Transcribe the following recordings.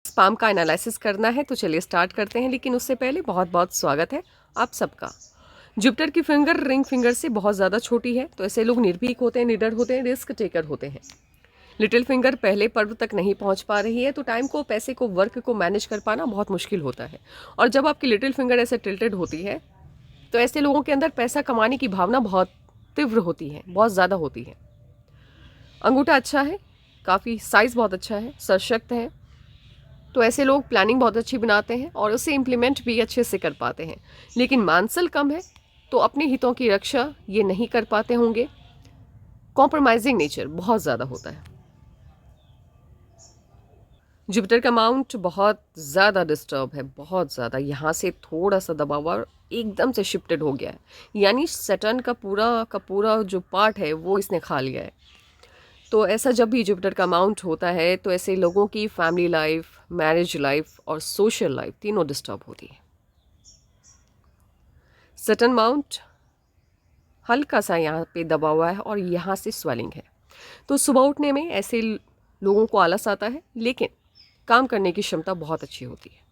Sperm का analysis करना है, तो चलिए स्टार्ट करते हैं। लेकिन उससे पहले बहुत बहुत स्वागत है आप सबका। जुपिटर की फिंगर रिंग फिंगर से बहुत ज़्यादा छोटी है, तो ऐसे लोग निर्भीक होते हैं, निडर होते हैं, रिस्क टेकर होते हैं। लिटिल फिंगर पहले पर्व तक नहीं पहुंच पा रही है, तो टाइम को, पैसे को, वर्क को मैनेज कर पाना बहुत मुश्किल होता है। और जब आपकी लिटिल फिंगर ऐसे टिल्टेड होती है, तो ऐसे लोगों के अंदर पैसा कमाने की भावना बहुत तीव्र होती है, बहुत ज़्यादा होती है। अंगूठा अच्छा है, काफ़ी साइज़ बहुत अच्छा है, सशक्त है, तो ऐसे लोग प्लानिंग बहुत अच्छी बनाते हैं और उसे इम्प्लीमेंट भी अच्छे से कर पाते हैं। लेकिन मानसल कम है, तो अपने हितों की रक्षा ये नहीं कर पाते होंगे। कॉम्प्रोमाइजिंग नेचर बहुत ज़्यादा होता है। जुपिटर का माउंट बहुत ज़्यादा डिस्टर्ब है, बहुत ज़्यादा। यहाँ से थोड़ा सा दबा हुआ एकदम से शिफ्टेड हो गया है, यानी सैटर्न का पूरा जो पार्ट है वो इसने खा लिया है। तो ऐसा जब भी जुपिटर का माउंट होता है, तो ऐसे लोगों की फैमिली लाइफ, मैरिज लाइफ और सोशल लाइफ तीनों डिस्टर्ब होती है। सैटर्न माउंट हल्का सा यहाँ पे दबा हुआ है और यहाँ से स्वेलिंग है, तो सुबह उठने में ऐसे लोगों को आलस आता है, लेकिन काम करने की क्षमता बहुत अच्छी होती है।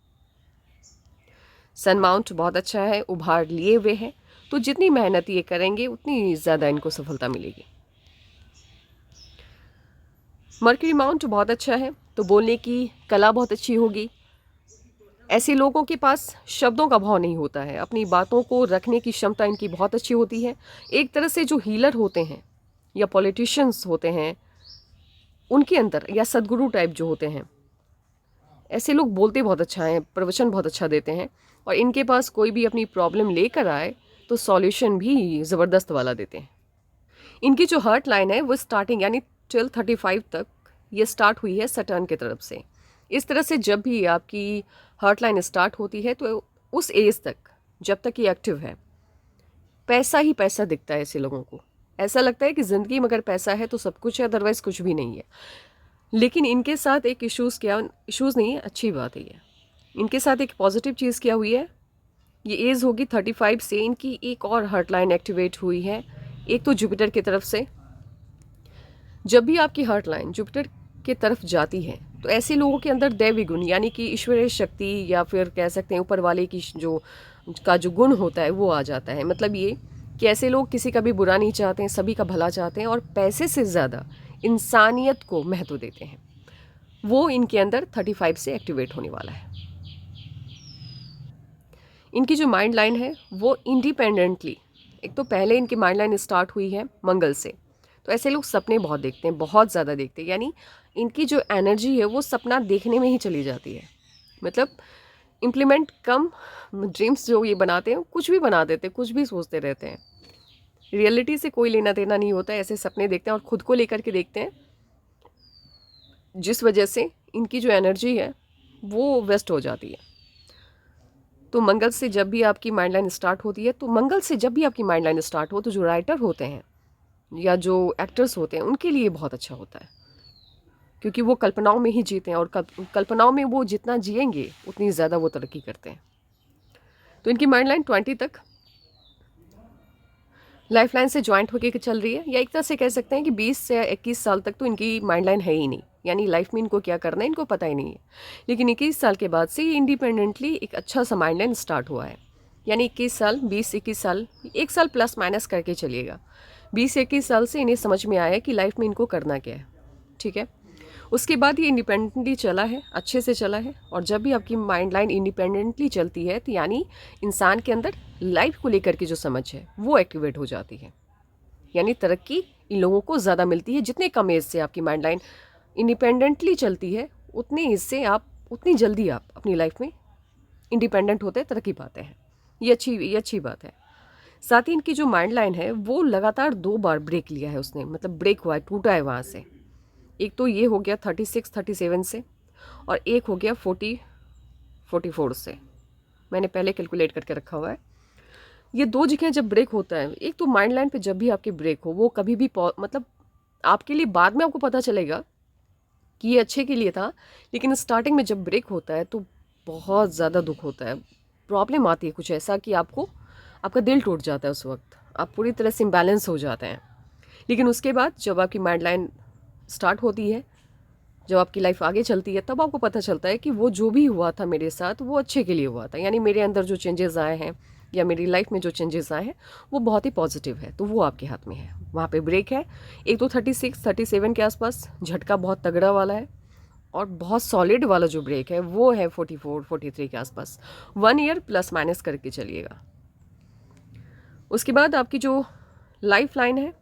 सन माउंट बहुत अच्छा है, उभार लिए हुए है, तो जितनी मेहनत ये करेंगे उतनी ज़्यादा इनको सफलता मिलेगी। मर्क्यूरी माउंट बहुत अच्छा है, तो बोलने की कला बहुत अच्छी होगी। ऐसे लोगों के पास शब्दों का भाव नहीं होता है, अपनी बातों को रखने की क्षमता इनकी बहुत अच्छी होती है। एक तरह से जो हीलर होते हैं या पॉलिटिशियंस होते हैं उनके अंदर, या सदगुरु टाइप जो होते हैं, ऐसे लोग बोलते बहुत अच्छा हैं, प्रवचन बहुत अच्छा देते हैं, और इनके पास कोई भी अपनी प्रॉब्लम लेकर आए तो सॉल्यूशन भी ज़बरदस्त वाला देते हैं। इनकी जो हार्ट लाइन है वो स्टार्टिंग यानी टिल 35 तक ये स्टार्ट हुई है सैटर्न की तरफ से। इस तरह से जब भी आपकी हार्ट लाइन स्टार्ट होती है, तो उस एज तक, जब तक ये एक्टिव है, पैसा ही पैसा दिखता है ऐसे लोगों को। ऐसा लगता है कि ज़िंदगी में अगर पैसा है तो सब कुछ है, अदरवाइज़ कुछ भी नहीं है। लेकिन इनके साथ एक इश्यूज़ नहीं है, अच्छी बात है ये। इनके साथ एक पॉजिटिव चीज़ क्या हुई है, ये एज होगी 35 से इनकी एक और हार्ट लाइन एक्टिवेट हुई है, एक तो जुपिटर की तरफ से। जब भी आपकी हार्ट लाइन जुपिटर की तरफ जाती है, तो ऐसे लोगों के अंदर दैवी गुण यानी कि ईश्वरीय शक्ति, या फिर कह सकते हैं ऊपर वाले की जो गुण होता है वो आ जाता है। मतलब ये कि ऐसे लोग किसी का भी बुरा नहीं चाहते हैं, सभी का भला चाहते हैं, और पैसे से ज़्यादा इंसानियत को महत्व देते हैं। वो इनके अंदर 35 से एक्टिवेट होने वाला है। इनकी जो माइंड लाइन है वो इंडिपेंडेंटली, एक तो पहले इनकी माइंड लाइन स्टार्ट हुई है मंगल से, तो ऐसे लोग सपने बहुत देखते हैं, बहुत ज़्यादा देखते हैं, यानी इनकी जो एनर्जी है वो सपना देखने में ही चली जाती है। मतलब इम्प्लीमेंट कम, ड्रीम्स जो ये बनाते हैं कुछ भी बना देते हैं, कुछ भी सोचते रहते हैं, रियलिटी से कोई लेना देना नहीं होता है। ऐसे सपने देखते हैं और खुद को लेकर के देखते हैं, जिस वजह से इनकी जो एनर्जी है वो वेस्ट हो जाती है। तो मंगल से जब भी आपकी माइंड लाइन स्टार्ट होती है, तो मंगल से जब भी आपकी माइंड लाइन स्टार्ट हो, तो जो राइटर होते हैं या जो एक्टर्स होते हैं उनके लिए बहुत अच्छा होता है, क्योंकि वो कल्पनाओं में ही जीते हैं, और कल्पनाओं में वो जितना जिएंगे उतनी ज़्यादा वो तरक्की करते हैं। तो इनकी माइंड लाइन 20 तक लाइफ लाइन से ज्वाइंट होकर चल रही है, या एक तरह से कह सकते हैं कि 20 से 21 साल तक तो इनकी माइंड लाइन है ही नहीं, यानी लाइफ में इनको क्या करना है इनको पता ही नहीं है। लेकिन 21 साल के बाद से ये इंडिपेंडेंटली एक अच्छा सा माइंड लाइन स्टार्ट हुआ है, यानी 21 साल, 20-21 साल, एक साल प्लस माइनस करके चलिएगा। 20-21 साल से इन्हें समझ में आया कि लाइफ में इनको करना क्या है, ठीक है। उसके बाद ये इंडिपेंडेंटली चला है, अच्छे से चला है। और जब भी आपकी माइंड लाइन इंडिपेंडेंटली चलती है, तो यानी इंसान के अंदर लाइफ को लेकर के जो समझ है वो एक्टिवेट हो जाती है, यानी तरक्की इन लोगों को ज़्यादा मिलती है। जितने कम एज से आपकी माइंड लाइन इंडिपेंडेंटली चलती है, उतनी एज से आप, उतनी जल्दी आप अपनी लाइफ में इंडिपेंडेंट होते हैं, तरक्की पाते हैं। ये अच्छी बात है। साथ ही इनकी जो माइंड लाइन है वो लगातार 2 बार ब्रेक लिया है उसने, मतलब ब्रेक हुआ है, टूटा है वहाँ से। एक तो ये हो गया 36-37 से, और एक हो गया 40-44 से। मैंने पहले कैलकुलेट करके रखा हुआ है। ये 2 जगह जब ब्रेक होता है, एक तो माइंड लाइन पे जब भी आपकी ब्रेक हो, वो कभी भी मतलब आपके लिए बाद में आपको पता चलेगा कि ये अच्छे के लिए था, लेकिन स्टार्टिंग में जब ब्रेक होता है तो बहुत ज़्यादा दुख होता है, प्रॉब्लम आती है कुछ ऐसा कि आपका दिल टूट जाता है। उस वक्त आप पूरी तरह से इम्बैलेंस हो जाते हैं। लेकिन उसके बाद जब आपकी माइंड लाइन स्टार्ट होती है जब आपकी लाइफ आगे चलती है तब आपको पता चलता है कि वो जो भी हुआ था मेरे साथ वो अच्छे के लिए हुआ था, यानी मेरे अंदर जो चेंजेस आए हैं या मेरी लाइफ में जो चेंजेस आए हैं वो बहुत ही पॉजिटिव है। तो वो आपके हाथ में है। वहाँ पे ब्रेक है। एक तो 36 37 के आसपास झटका बहुत तगड़ा वाला है, और बहुत सॉलिड वाला जो ब्रेक है वो है 44 43 के आसपास। 1 ईयर प्लस माइनस करके चलिएगा। उसके बाद आपकी जो लाइफ लाइन है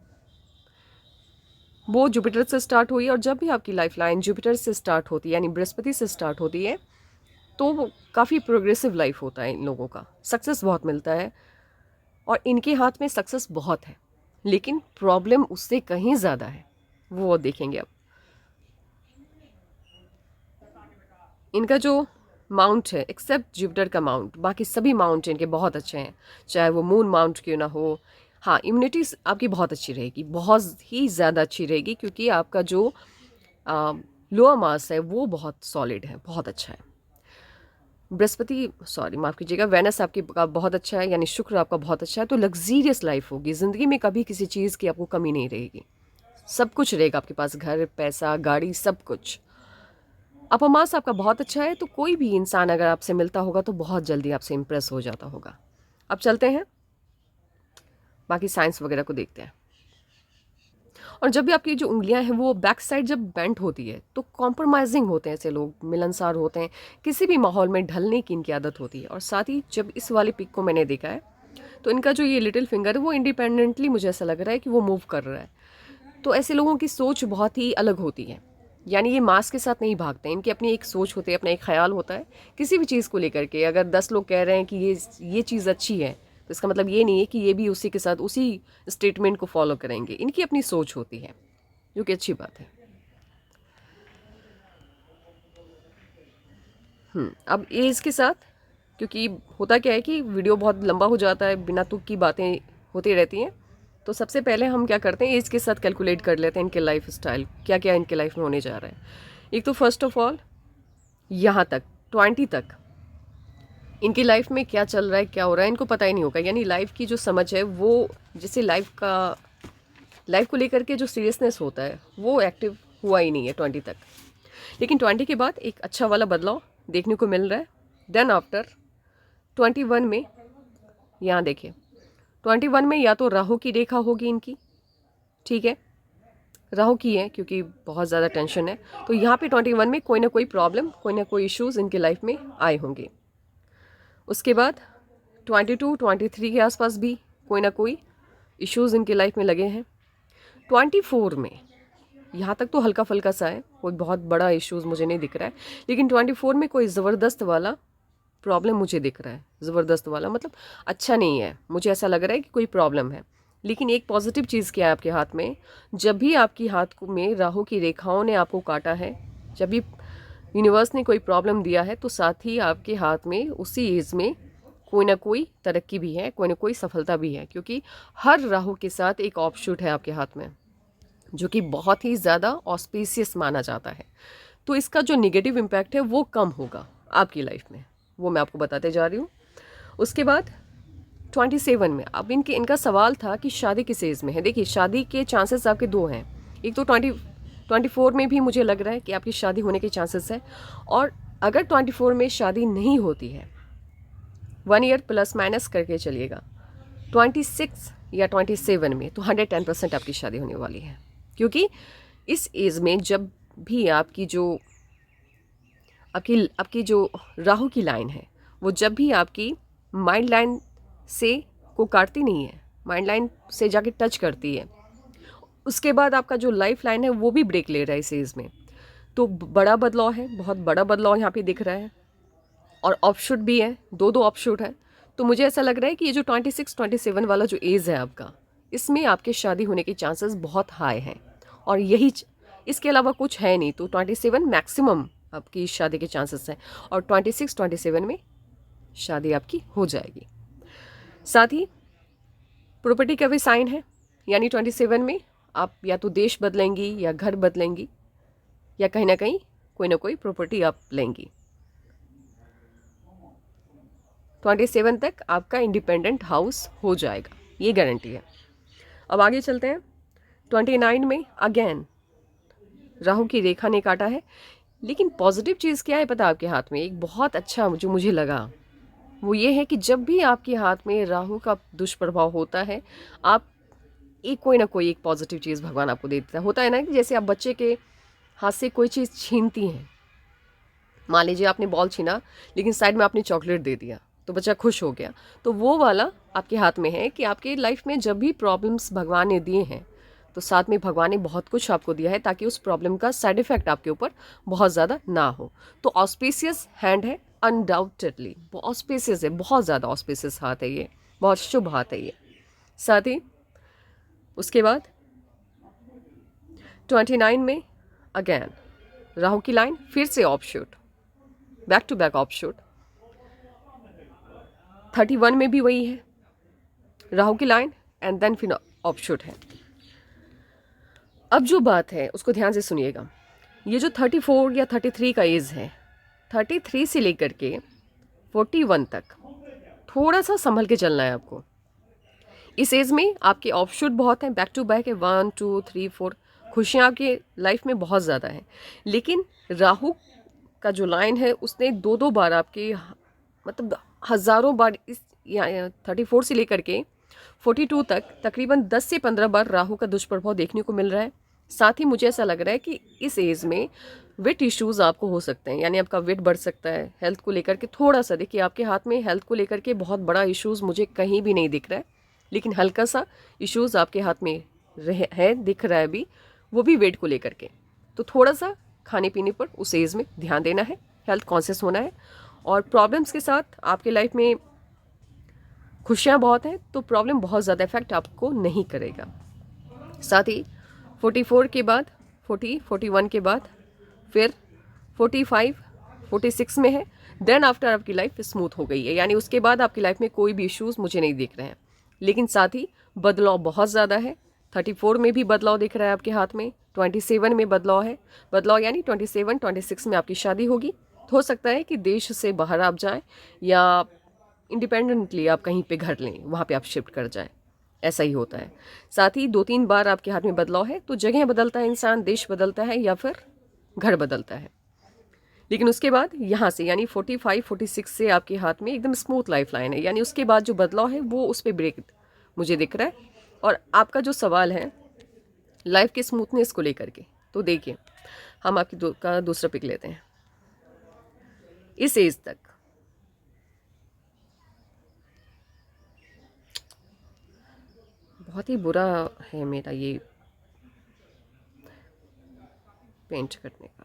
वो जुपिटर से स्टार्ट हुई, और जब भी आपकी लाइफ लाइन जुपिटर से स्टार्ट होती है यानी बृहस्पति से स्टार्ट होती है तो वो काफ़ी प्रोग्रेसिव लाइफ होता है इन लोगों का, सक्सेस बहुत मिलता है, और इनके हाथ में सक्सेस बहुत है, लेकिन प्रॉब्लम उससे कहीं ज़्यादा है, वो देखेंगे अब। इनका जो माउंट है, एक्सेप्ट जुपिटर का माउंट, बाकी सभी माउंट इनके बहुत अच्छे हैं, चाहे वो मून माउंट क्यों ना हो। हाँ, इम्यूनिटी आपकी बहुत अच्छी रहेगी, बहुत ही ज़्यादा अच्छी रहेगी, क्योंकि आपका जो लोअर मास है वो बहुत सॉलिड है, बहुत अच्छा है। बृहस्पति, सॉरी माफ़ कीजिएगा, वेनस आपकी का बहुत अच्छा है, यानी शुक्र आपका बहुत अच्छा है। तो लग्जीरियस लाइफ होगी, ज़िंदगी में कभी किसी चीज़ की आपको कमी नहीं रहेगी, सब कुछ रहेगा आपके पास, घर, पैसा, गाड़ी, सब कुछ। अपर मास आपका बहुत अच्छा है, तो कोई भी इंसान अगर आपसे मिलता होगा तो बहुत जल्दी आपसे इम्प्रेस हो जाता होगा। अब चलते हैं बाकी साइंस वगैरह को देखते हैं। और जब भी आपकी जो उंगलियां हैं वो बैक साइड जब बेंट होती है तो कॉम्प्रोमाइजिंग होते हैं ऐसे लोग, मिलनसार होते हैं, किसी भी माहौल में ढलने की इनकी आदत होती है। और साथ ही जब इस वाले पिक को मैंने देखा है तो इनका जो ये लिटिल फिंगर है वो इंडिपेंडेंटली मुझे ऐसा लग रहा है कि वो मूव कर रहा है। तो ऐसे लोगों की सोच बहुत ही अलग होती है, यानी ये मास के साथ नहीं भागते, इनकी अपनी एक सोच होती है, अपना एक ख्याल होता है किसी भी चीज़ को लेकर के। अगर 10 लोग कह रहे हैं कि ये चीज़ अच्छी है तो इसका मतलब ये नहीं है कि ये भी उसी के साथ उसी स्टेटमेंट को फॉलो करेंगे। इनकी अपनी सोच होती है, जो कि अच्छी बात है। अब एज के साथ, क्योंकि होता क्या है कि वीडियो बहुत लंबा हो जाता है, बिना तुक की बातें होती रहती हैं, तो सबसे पहले हम क्या करते हैं, एज के साथ कैलकुलेट कर लेते हैं इनके लाइफ स्टाइल क्या क्या इनके लाइफ में होने जा रहा है। एक तो फर्स्ट ऑफ ऑल यहाँ तक 20 तक इनकी लाइफ में क्या चल रहा है, क्या हो रहा है, इनको पता ही नहीं होगा। यानी लाइफ की जो समझ है वो, जैसे लाइफ को लेकर के जो सीरियसनेस होता है वो एक्टिव हुआ ही नहीं है 20 तक। लेकिन 20 के बाद एक अच्छा वाला बदलाव देखने को मिल रहा है। देन आफ्टर 21 में, यहाँ देखिए 21 में या तो राहु की रेखा होगी इनकी, ठीक है, राहु की है क्योंकि बहुत ज़्यादा टेंशन है, तो यहाँ पे 21 में कोई ना कोई प्रॉब्लम, कोई ना कोई इश्यूज़ इनके लाइफ में आए होंगे। उसके बाद 22 23 के आसपास भी कोई ना कोई इश्यूज़ इनके लाइफ में लगे हैं। 24 में यहाँ तक तो हल्का फुल्का सा है, कोई बहुत बड़ा इश्यूज़ मुझे नहीं दिख रहा है, लेकिन 24 में कोई ज़बरदस्त वाला प्रॉब्लम मुझे दिख रहा है। ज़बरदस्त वाला मतलब अच्छा नहीं है, मुझे ऐसा लग रहा है कि कोई प्रॉब्लम है। लेकिन एक पॉजिटिव चीज़ क्या है आपके हाथ में, जब भी आपकी हाथ में राहु की रेखाओं ने आपको काटा है, जब भी यूनिवर्स ने कोई प्रॉब्लम दिया है, तो साथ ही आपके हाथ में उसी एज में कोई ना कोई तरक्की भी है, कोई ना कोई सफलता भी है, क्योंकि हर राहु के साथ एक ऑफशूट है आपके हाथ में जो कि बहुत ही ज़्यादा ऑस्पिशियस माना जाता है। तो इसका जो नेगेटिव इम्पैक्ट है वो कम होगा आपकी लाइफ में, वो मैं आपको बताते जा रही हूँ। उसके बाद 27 में, अब इनका सवाल था कि शादी किस एज में है। देखिए शादी के चांसेस आपके दो हैं, एक तो 24 में भी मुझे लग रहा है कि आपकी शादी होने के चांसेस है, और अगर 24 में शादी नहीं होती है, 1 ईयर प्लस माइनस करके चलिएगा, 26 या 27 में तो 110% आपकी शादी होने वाली है। क्योंकि इस एज में जब भी आपकी जो राहु की लाइन है वो जब भी आपकी माइंड लाइन से को काटती नहीं है, माइंड लाइन से जाके टच करती है, उसके बाद आपका जो लाइफ लाइन है वो भी ब्रेक ले रहा है इस एज में। तो बड़ा बदलाव है, बहुत बड़ा बदलाव यहाँ पे दिख रहा है, और ऑफशूट भी है, दो ऑफशूट है। तो मुझे ऐसा लग रहा है कि ये जो 26 27 वाला जो एज है आपका, इसमें आपके शादी होने के चांसेस बहुत हाई हैं, और इसके अलावा कुछ है नहीं। तो 27 मैक्सिमम आपकी शादी के चांसेस हैं, और 26 27 में शादी आपकी हो जाएगी। साथ ही प्रॉपर्टी का भी साइन है, यानी 27 में आप या तो देश बदलेंगी या घर बदलेंगी, या कहीं ना कहीं कोई ना कोई प्रॉपर्टी आप लेंगी। 27 तक आपका इंडिपेंडेंट हाउस हो जाएगा, ये गारंटी है। अब आगे चलते हैं। 29 में अगेन राहु की रेखा ने काटा है। लेकिन पॉजिटिव चीज़ क्या है पता है आपके हाथ में? एक बहुत अच्छा जो मुझे लगा वो ये है कि जब भी आपके हाथ में राहु का दुष्प्रभाव होता है, आप एक कोई ना कोई एक पॉजिटिव चीज़ भगवान आपको दे देता है। होता है ना कि जैसे आप बच्चे के हाथ से कोई चीज़ छीनती हैं, मान लीजिए आपने बॉल छीना लेकिन साइड में आपने चॉकलेट दे दिया तो बच्चा खुश हो गया, तो वो वाला आपके हाथ में है कि आपके लाइफ में जब भी प्रॉब्लम्स भगवान ने दिए हैं तो साथ में भगवान ने बहुत कुछ आपको दिया है ताकि उस प्रॉब्लम का साइड इफेक्ट आपके ऊपर बहुत ज़्यादा ना हो। तो ऑस्पिशियस हैंड है, अनडाउटेडली ऑस्पिशियस है, बहुत ज़्यादा ऑस्पिशियस हाथ है ये, बहुत शुभ हाथ है ये। साथ ही उसके बाद 29 में अगेन राहु की लाइन, फिर से offshoot, back to back offshoot. 31 में भी वही है, राहु की लाइन एंड देन फिर ऑफशूट है। अब जो बात है उसको ध्यान से सुनिएगा। ये जो 34 या 33 का एज है, 33 से लेकर के 41 तक थोड़ा सा संभल के चलना है आपको। इस एज में आपके ऑफशूट बहुत हैं, बैक टू बैक है, 1 2 3 4, खुशियाँ आपके लाइफ में बहुत ज़्यादा हैं। लेकिन राहु का जो लाइन है उसने दो दो बार आपके मतलब हज़ारों बार इस 34 से लेकर के 42 तक तकरीबन 10 से 15 बार राहु का दुष्प्रभाव देखने को मिल रहा है। साथ ही मुझे ऐसा लग रहा है कि इस एज में वेट इश्यूज़ आपको हो सकते हैं, यानी आपका वेट बढ़ सकता है। हेल्थ को लेकर के थोड़ा सा देखिए, आपके हाथ में हेल्थ को लेकर के बहुत बड़ा इश्यूज़ मुझे कहीं भी नहीं दिख रहा है, लेकिन हल्का सा इश्यूज़ आपके हाथ में है, दिख रहा है अभी, वो भी वेट को लेकर के। तो थोड़ा सा खाने पीने पर उस एज में ध्यान देना है, हेल्थ कॉन्शियस होना है। और प्रॉब्लम्स के साथ आपके लाइफ में खुशियाँ बहुत हैं तो प्रॉब्लम बहुत ज़्यादा इफेक्ट आपको नहीं करेगा। साथ ही 44 के बाद 40 41 के बाद फिर 45 46 में है, देन आफ्टर आपकी लाइफ स्मूथ हो गई है, यानी उसके बाद आपकी लाइफ में कोई भी इश्यूज़ मुझे नहीं दिख रहे हैं। लेकिन साथ ही बदलाव बहुत ज़्यादा है। 34 में भी बदलाव दिख रहा है आपके हाथ में, 27 में बदलाव है, बदलाव यानी 27 26 में आपकी शादी होगी। हो सकता है कि देश से बाहर आप जाएं या इंडिपेंडेंटली आप कहीं पे घर लें, वहाँ पे आप शिफ्ट कर जाएं, ऐसा ही होता है। साथ ही 2-3 बार आपके हाथ में बदलाव है, तो जगह बदलता है इंसान, देश बदलता है या फिर घर बदलता है। लेकिन उसके बाद यहाँ से यानी 45 46 से आपके हाथ में एकदम स्मूथ लाइफ लाइन है, यानी उसके बाद जो बदलाव है वो उस पर ब्रेक मुझे दिख रहा है। और आपका जो सवाल है लाइफ के स्मूथनेस को लेकर के, तो देखिए हम आपकी का दूसरा पिक लेते हैं। इस एज तक बहुत ही बुरा है मेरा ये पेंट करने का।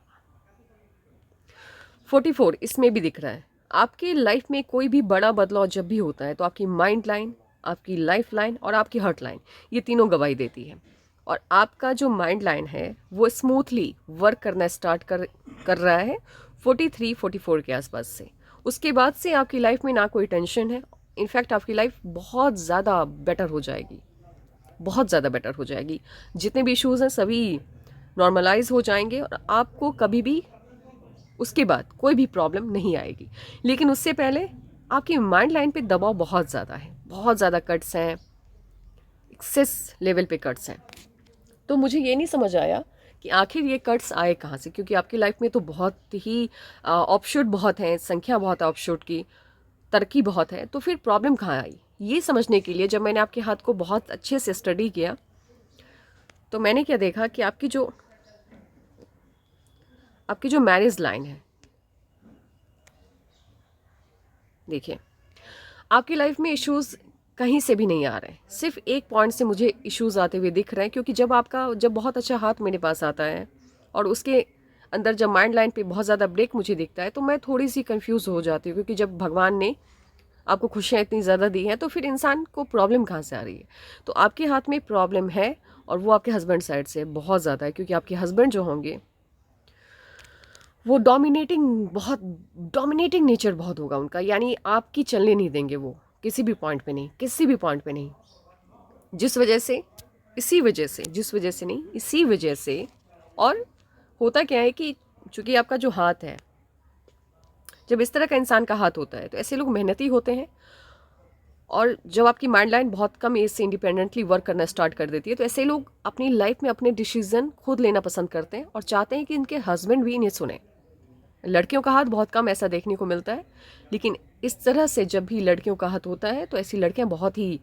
44 इसमें भी दिख रहा है। आपकी लाइफ में कोई भी बड़ा बदलाव जब भी होता है तो आपकी माइंड लाइन, आपकी लाइफ लाइन और आपकी हार्ट लाइन, ये तीनों गवाही देती है। और आपका जो माइंड लाइन है वो स्मूथली वर्क करना स्टार्ट कर रहा है 43 44 के आसपास से। उसके बाद से आपकी लाइफ में ना कोई टेंशन है, इनफैक्ट आपकी लाइफ बहुत ज़्यादा बेटर हो जाएगी, बहुत ज़्यादा बेटर हो जाएगी। जितने भी इश्यूज़ हैं सभी नॉर्मलाइज हो जाएंगे और आपको कभी भी उसके बाद कोई भी प्रॉब्लम नहीं आएगी। लेकिन उससे पहले आपकी माइंड लाइन पे दबाव बहुत ज़्यादा है, बहुत ज़्यादा कट्स हैं, एक्सेस लेवल पे कट्स हैं। तो मुझे ये नहीं समझ आया कि आखिर ये कट्स आए कहाँ से, क्योंकि आपकी लाइफ में तो बहुत ही ऑप्शूट बहुत हैं, संख्या बहुत है ऑप्शूट की, तरक्की बहुत है, तो फिर प्रॉब्लम कहाँ आई? ये समझने के लिए जब मैंने आपके हाथ को बहुत अच्छे से स्टडी किया तो मैंने क्या देखा कि आपकी जो मैरिज लाइन है, देखिए आपकी लाइफ में इश्यूज़ कहीं से भी नहीं आ रहे हैं, सिर्फ एक पॉइंट से मुझे इश्यूज़ आते हुए दिख रहे हैं। क्योंकि जब बहुत अच्छा हाथ मेरे पास आता है और उसके अंदर जब माइंड लाइन पे बहुत ज़्यादा ब्रेक मुझे दिखता है तो मैं थोड़ी सी कंफ्यूज हो जाती हूँ, क्योंकि जब भगवान ने आपको खुशियाँ इतनी ज़्यादा दी हैं तो फिर इंसान को प्रॉब्लम कहाँ से आ रही है? तो आपके हाथ में प्रॉब्लम है और वो आपके हस्बैंड साइड से बहुत ज़्यादा है, क्योंकि आपके हस्बैंड जो होंगे वो डोमिनेटिंग नेचर बहुत होगा उनका, यानी आपकी चलने नहीं देंगे वो, किसी भी पॉइंट पे नहीं, किसी भी पॉइंट पे नहीं। जिस वजह से इसी वजह से और होता क्या है कि चूँकि आपका जो हाथ है, जब इस तरह का इंसान का हाथ होता है तो ऐसे लोग मेहनती होते हैं और जब आपकी माइंड लाइन बहुत कम एज से इंडिपेंडेंटली वर्क करना स्टार्ट कर देती है तो ऐसे लोग अपनी लाइफ में अपने डिसीजन खुद लेना पसंद करते हैं और चाहते हैं कि इनके हस्बैंड भी इन्हें सुने। लड़कियों का हाथ बहुत कम ऐसा देखने को मिलता है, लेकिन इस तरह से जब भी लड़कियों का हाथ होता है तो ऐसी लड़कियां बहुत ही,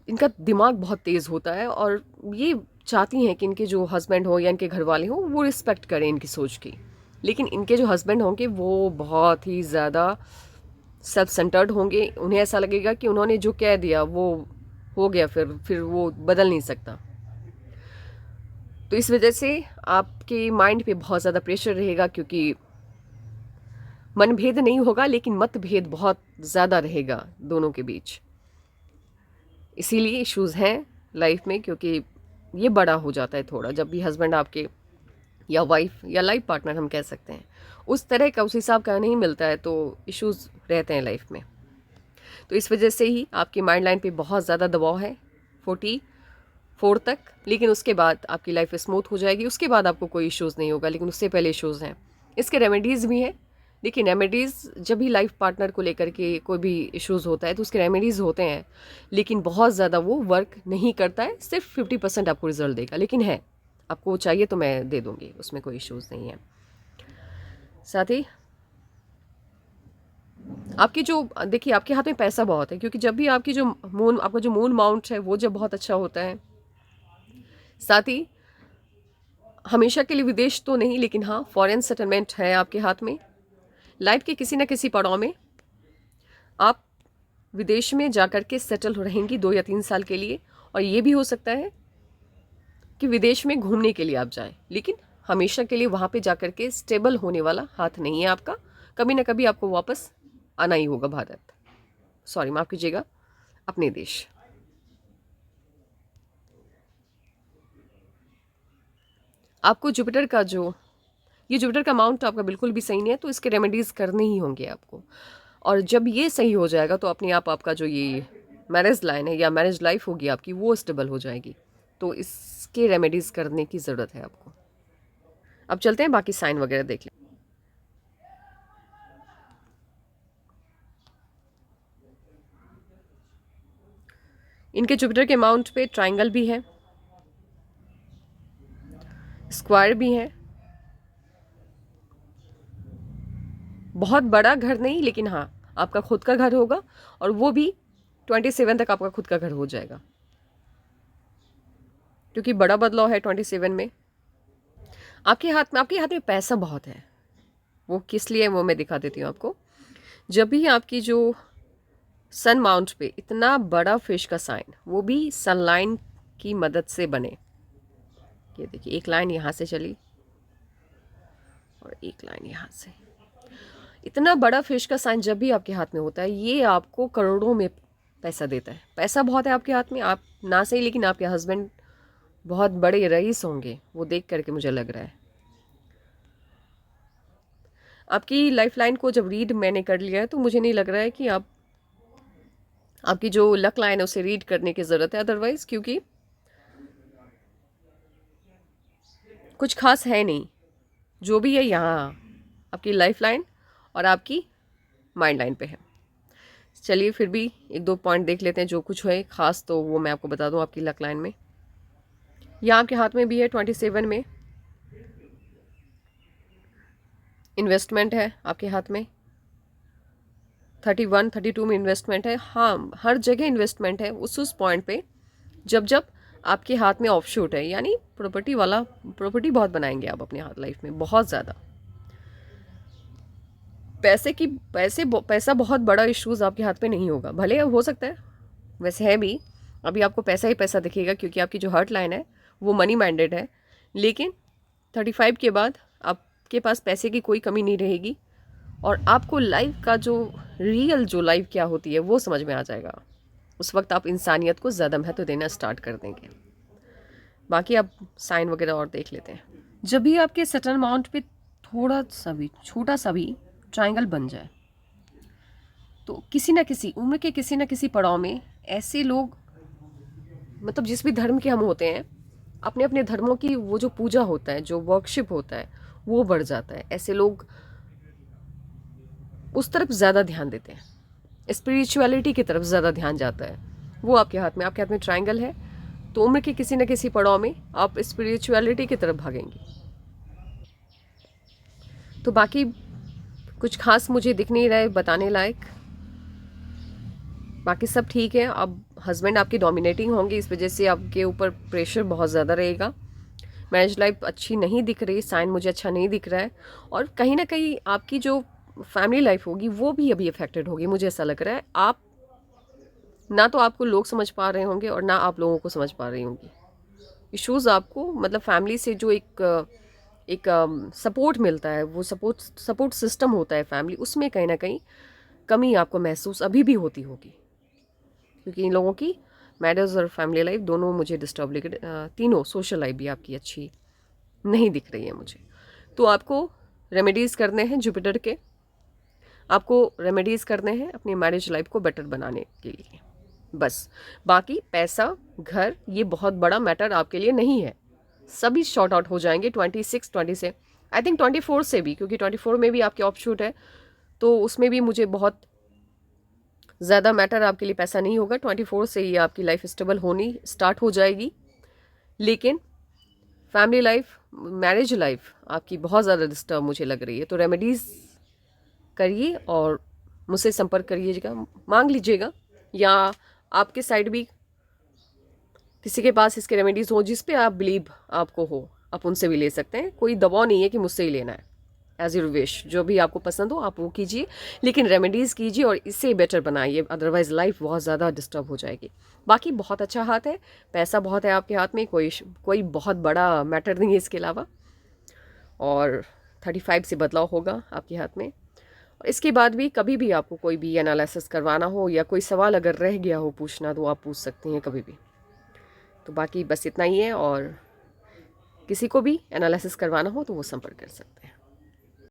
इनका दिमाग बहुत तेज़ होता है और ये चाहती हैं कि इनके जो हस्बैंड हो या इनके घर वाले हो वो रिस्पेक्ट करें इनकी सोच की। लेकिन इनके जो हस्बैंड होंगे वो बहुत ही ज़्यादा सेल्फ सेंटर्ड होंगे। उन्हें ऐसा लगेगा कि उन्होंने जो कह दिया वो हो गया, फिर वो बदल नहीं सकता। तो इस वजह से आपके माइंड पे बहुत ज़्यादा प्रेशर रहेगा, क्योंकि मनभेद नहीं होगा लेकिन मतभेद बहुत ज़्यादा रहेगा दोनों के बीच। इसीलिए इश्यूज़ हैं लाइफ में, क्योंकि ये बड़ा हो जाता है थोड़ा जब भी हस्बैंड आपके या वाइफ या लाइफ पार्टनर हम कह सकते हैं उस तरह का, उस हिसाब का नहीं मिलता है तो इश्यूज़ रहते हैं लाइफ में। तो इस वजह से ही आपकी माइंड लाइन पे बहुत ज़्यादा दबाव है 44 तक, लेकिन उसके बाद आपकी लाइफ स्मूथ हो जाएगी। उसके बाद आपको कोई इश्यूज़ नहीं होगा, लेकिन उससे पहले इश्यूज़ हैं। इसके रेमेडीज़ भी हैं। देखिए, रेमेडीज़ जब भी लाइफ पार्टनर को लेकर के कोई भी इश्यूज़ होता है तो उसके रेमेडीज़ होते हैं, लेकिन बहुत ज़्यादा वो वर्क नहीं करता है। सिर्फ 50% आपको रिजल्ट देगा, लेकिन है, आपको चाहिए तो मैं दे दूँगी, उसमें कोई इश्यूज़ नहीं है। साथ ही आपकी जो, देखिए आपके हाथ में पैसा बहुत है, क्योंकि जब भी आपकी जो आपका जो मून माउंट है वो जब बहुत अच्छा होता है। साथ ही हमेशा के लिए विदेश तो नहीं, लेकिन हाँ फॉरेन सेटलमेंट है आपके हाथ में। लाइफ के किसी न किसी पड़ाव में आप विदेश में जाकर के सेटल रहेंगी 2 या 3 साल के लिए, और ये भी हो सकता है कि विदेश में घूमने के लिए आप जाएं, लेकिन हमेशा के लिए वहाँ पे जाकर के स्टेबल होने वाला हाथ नहीं है आपका। कभी ना कभी आपको वापस आना ही होगा भारत, सॉरी माफ़ कीजिएगा, अपने देश। आपको जुपिटर का जो, ये जुपिटर का माउंट आपका बिल्कुल भी सही नहीं है, तो इसके रेमेडीज़ करने ही होंगे आपको। और जब ये सही हो जाएगा तो अपने आप आपका जो ये मैरिज लाइन है या मैरिज लाइफ होगी आपकी वो स्टेबल हो जाएगी। तो इसके रेमेडीज़ करने की ज़रूरत है आपको। अब चलते हैं बाकी साइन वगैरह देख लें। इनके जुपिटर के माउंट पे ट्रायंगल भी है, स्क्वायर भी है। बहुत बड़ा घर नहीं, लेकिन हाँ आपका खुद का घर होगा, और वो भी 27 तक आपका खुद का घर हो जाएगा, क्योंकि बड़ा बदलाव है 27 में। आपके हाथ में पैसा बहुत है। वो किस लिए वो मैं दिखा देती हूँ आपको। जब भी आपकी जो सन माउंट पे इतना बड़ा फिश का साइन, वो भी सन लाइन की मदद से बने। ये देखिए, एक लाइन यहाँ से चली और एक लाइन यहाँ से। इतना बड़ा फिश का साइन जब भी आपके हाथ में होता है, ये आपको करोड़ों में पैसा देता है। पैसा बहुत है आपके हाथ में, आप ना सही लेकिन आपके हस्बैंड बहुत बड़े रईस होंगे, वो देख करके मुझे लग रहा है। आपकी लाइफ लाइन को जब रीड मैंने कर लिया है तो मुझे नहीं लग रहा है कि आपकी जो लक लाइन है उसे रीड करने की ज़रूरत है अदरवाइज़, क्योंकि कुछ खास है नहीं। जो भी है यहाँ आपकी लाइफ लाइन और आपकी माइंड लाइन पे है। चलिए फिर भी 1-2 पॉइंट देख लेते हैं जो कुछ है ख़ास, तो वो मैं आपको बता दूं। आपकी लक लाइन में यहाँ आपके हाथ में भी है 27 में इन्वेस्टमेंट है, आपके हाथ में 31-32 में इन्वेस्टमेंट है। हाँ, हर जगह इन्वेस्टमेंट है उस पॉइंट पे जब जब आपके हाथ में ऑफशूट है, यानी प्रॉपर्टी बहुत बनाएंगे आप अपने हाथ लाइफ में, बहुत ज़्यादा पैसा बहुत बड़ा इश्यूज़ आपके हाथ में नहीं होगा। भले हो सकता है, वैसे है भी, अभी आपको पैसा ही पैसा दिखेगा क्योंकि आपकी जो हार्ट लाइन है वो मनी माइंडेड है, लेकिन 35 के बाद आपके पास पैसे की कोई कमी नहीं रहेगी और आपको लाइफ का जो रियल जो लाइफ क्या होती है वो समझ में आ जाएगा। उस वक्त आप इंसानियत को ज़्यादा महत्व देना स्टार्ट कर देंगे। बाकी आप साइन वगैरह और देख लेते हैं। जब भी आपके सटन माउंट पे थोड़ा सा भी छोटा सा भी ट्रायंगल बन जाए तो किसी न किसी उम्र के किसी न किसी पड़ाव में ऐसे लोग, मतलब जिस भी धर्म के हम होते हैं, अपने अपने धर्मों की वो जो पूजा होता है, जो वर्कशिप होता है, वो बढ़ जाता है। ऐसे लोग उस तरफ ज़्यादा ध्यान देते हैं स्पिरिचुअलिटी की तरफ ज़्यादा ध्यान जाता है, वो आपके हाथ में। आपके हाथ में ट्रायंगल है, तो उम्र के किसी न किसी पड़ाव में आप स्पिरिचुअलिटी की तरफ भागेंगे। तो बाकी कुछ खास मुझे दिख नहीं रहा है बताने लायक, बाकी सब ठीक है। अब हस्बैंड आपके डोमिनेटिंग होंगे, इस वजह से आपके ऊपर प्रेशर बहुत ज़्यादा रहेगा। मैरिज लाइफ अच्छी नहीं दिख रही, साइन मुझे अच्छा नहीं दिख रहा है। और कहीं ना कहीं आपकी जो फैमिली लाइफ होगी वो भी अभी अफेक्टेड होगी, मुझे ऐसा लग रहा है। आप ना तो आपको लोग समझ पा रहे होंगे और ना आप लोगों को समझ पा रही होंगी। इश्यूज़ आपको मतलब फैमिली से जो एक सपोर्ट मिलता है, वो सपोर्ट सिस्टम होता है फैमिली, उसमें कहीं ना कहीं कमी आपको महसूस अभी भी होती होगी, क्योंकि इन लोगों की मैरिज और फैमिली लाइफ दोनों मुझे डिस्टर्ब, लेकिन तीनों सोशल लाइफ भी आपकी अच्छी नहीं दिख रही है मुझे। तो आपको रेमेडीज़ करने हैं जुपिटर के, आपको रेमेडीज़ करने हैं अपनी मैरिज लाइफ को बेटर बनाने के लिए बस। बाकी पैसा, घर, ये बहुत बड़ा मैटर आपके लिए नहीं है, सभी शॉर्ट आउट हो जाएंगे 26, 20 से, आई थिंक 24 से भी, क्योंकि 24 में भी आपके ऑफ शूट है, तो उसमें भी मुझे बहुत ज़्यादा मैटर आपके लिए पैसा नहीं होगा। 24 से ही आपकी लाइफ स्टेबल होनी स्टार्ट हो जाएगी। लेकिन फैमिली लाइफ, मैरिज लाइफ आपकी बहुत ज़्यादा डिस्टर्ब मुझे लग रही है। तो रेमेडीज़ करिए और मुझसे संपर्क करिएगा, मांग लीजिएगा, या आपके साइड भी किसी के पास इसके रेमेडीज़ हो जिस पे आप बिलीव आपको हो, आप उनसे भी ले सकते हैं। कोई दबाव नहीं है कि मुझसे ही लेना है, एज यू विश, जो भी आपको पसंद हो आप वो कीजिए, लेकिन रेमेडीज़ कीजिए और इससे बेटर बनाइए, अदरवाइज़ लाइफ बहुत ज़्यादा डिस्टर्ब हो जाएगी। बाकी बहुत अच्छा हाथ है, पैसा बहुत है आपके हाथ में, कोई बहुत बड़ा मैटर नहीं है इसके अलावा, और 35 से बदलाव होगा आपके हाथ में। और इसके बाद भी कभी भी आपको कोई भी एनालिसिस करवाना हो या कोई सवाल अगर रह गया हो पूछना, तो आप पूछ सकते हैं कभी भी। तो बाकी बस इतना ही है, और किसी को भी एनालिसिस करवाना हो तो वो संपर्क कर सकते हैं।